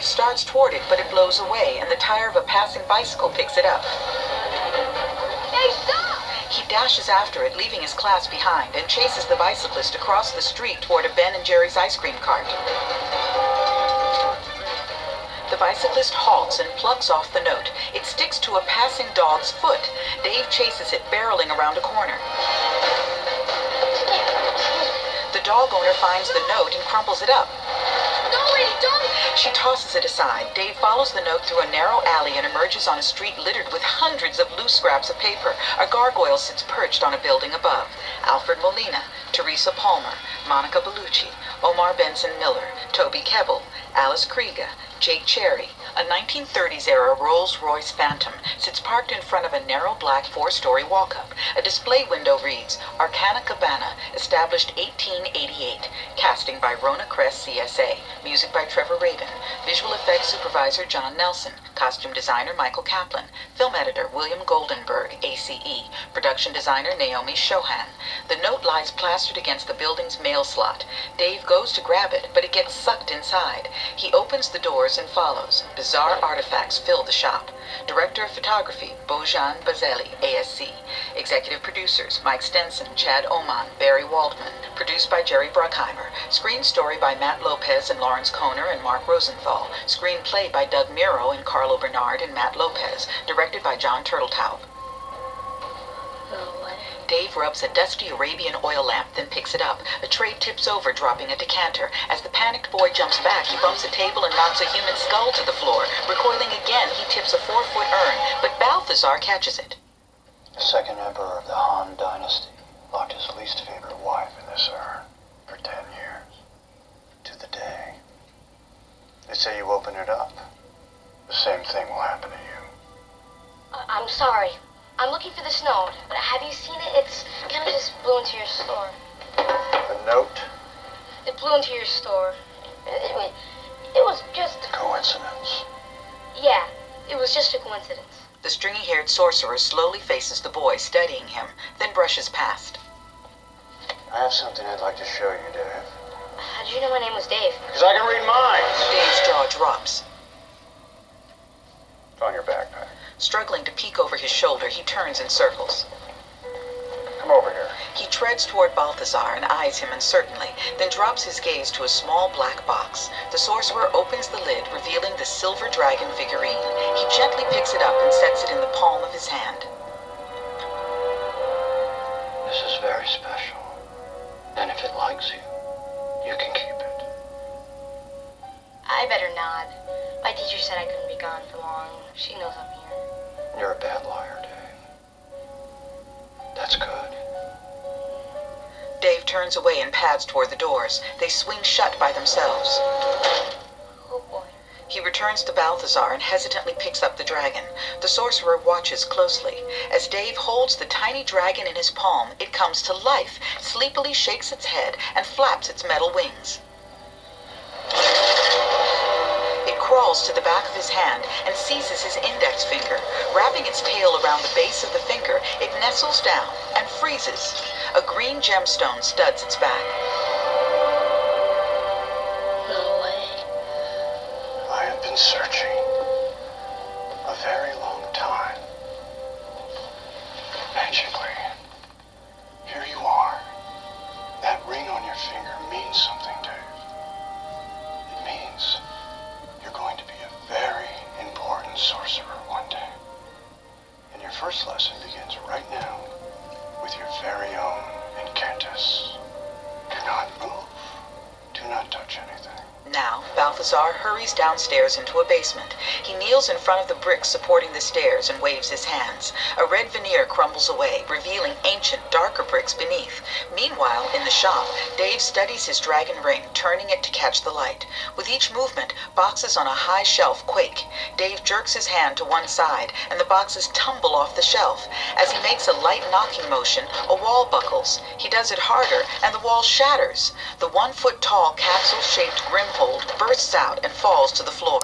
Dave starts toward it, but it blows away, and the tire of a passing bicycle picks it up. Hey, stop! He dashes after it, leaving his class behind, and chases the bicyclist across the street toward a Ben and Jerry's ice cream cart. The bicyclist halts and plucks off the note. It sticks to a passing dog's foot. Dave chases it, barreling around a corner. The dog owner finds the note and crumples it up. No, wait, don't! She tosses it aside. Dave follows the note through a narrow alley and emerges on a street littered with hundreds of loose scraps of paper. A gargoyle sits perched on a building above. Alfred Molina, Teresa Palmer, Monica Bellucci, Omar Benson Miller, Toby Kebbell, Alice Krieger, Jake Cherry. A 1930s-era Rolls-Royce Phantom sits parked in front of a narrow black four-story walk-up. A display window reads, Arcana Cabana, established 1888. Casting by Rona Kress, CSA. Music by Trevor Rabin. Visual effects supervisor John Nelson. Costume designer Michael Kaplan. Film editor William Goldenberg, ACE. Production designer Naomi Shohan. The note lies plastered against the building's mail slot. Dave goes to grab it, but it gets sucked inside. He opens the doors and follows. Bizarre artifacts fill the shop. Director of Photography, Bojan Bazeli, ASC. Executive producers, Mike Stenson, Chad Oman, Barry Waldman. Produced by Jerry Bruckheimer. Screen story by Matt Lopez and Lawrence Kohner and Mark Rosenthal. Screenplay by Doug Miro and Carlo Bernard and Matt Lopez. Directed by John Turteltaub. Dave rubs a dusty Arabian oil lamp, then picks it up. A tray tips over, dropping a decanter. As the panicked boy jumps back, he bumps a table and knocks a human skull to the floor. Recoiling again, he tips a 4-foot urn, but Balthazar catches it. The second emperor of the Han dynasty locked his least favorite wife in this urn for 10 years. To the day. They say you open it up, the same thing will happen to you. I'm sorry. I'm looking for this note, but have you seen it? It's kind of just blew into your store. The note? It blew into your store. It was just... Coincidence. Yeah, it was just a coincidence. The stringy-haired sorcerer slowly faces the boy, studying him, then brushes past. I have something I'd like to show you, Dave. How did you know my name was Dave? Because I can read minds. Dave's jaw drops. It's on your backpack. Struggling to peek over his shoulder, he turns and circles. Come over here. He treads toward Balthazar and eyes him uncertainly, then drops his gaze to a small black box. The sorcerer opens the lid, revealing the silver dragon figurine. He gently picks it up and sets it in the palm of his hand. This is very special. And if it likes you, you can keep it. I better not. My teacher said I couldn't be gone for long. She knows I'm here. You're a bad liar, Dave. That's good. Dave turns away and pads toward the doors. They swing shut by themselves. Oh boy. He returns to Balthazar and hesitantly picks up the dragon. The sorcerer watches closely. As Dave holds the tiny dragon in his palm, it comes to life, sleepily shakes its head, and flaps its metal wings. It crawls to the back of his hand and seizes his index finger. Wrapping its tail around the base of the finger, it nestles down and freezes. A green gemstone studs its back. No way. I have been searching a very long time. Magically, here you are. That ring on your finger means something, Dave. It means you're going to be a very important sorcerer one day. And your first lesson begins right now with your very own incantus. Do not move. Do not touch anything. Now, Balthazar hurries downstairs into a basement. He kneels in front of the bricks supporting the stairs and waves his hands. A red veneer crumbles away, revealing ancient, darker bricks beneath. Meanwhile, in the shop, Dave studies his dragon ring, turning it to catch the light. With each movement, boxes on a high shelf quake. Dave jerks his hand to one side, and the boxes tumble off the shelf. As he makes a light knocking motion, a wall buckles. He does it harder, and the wall shatters. The 1-foot-tall capsule-shaped grimhold bursts out and falls to the floor.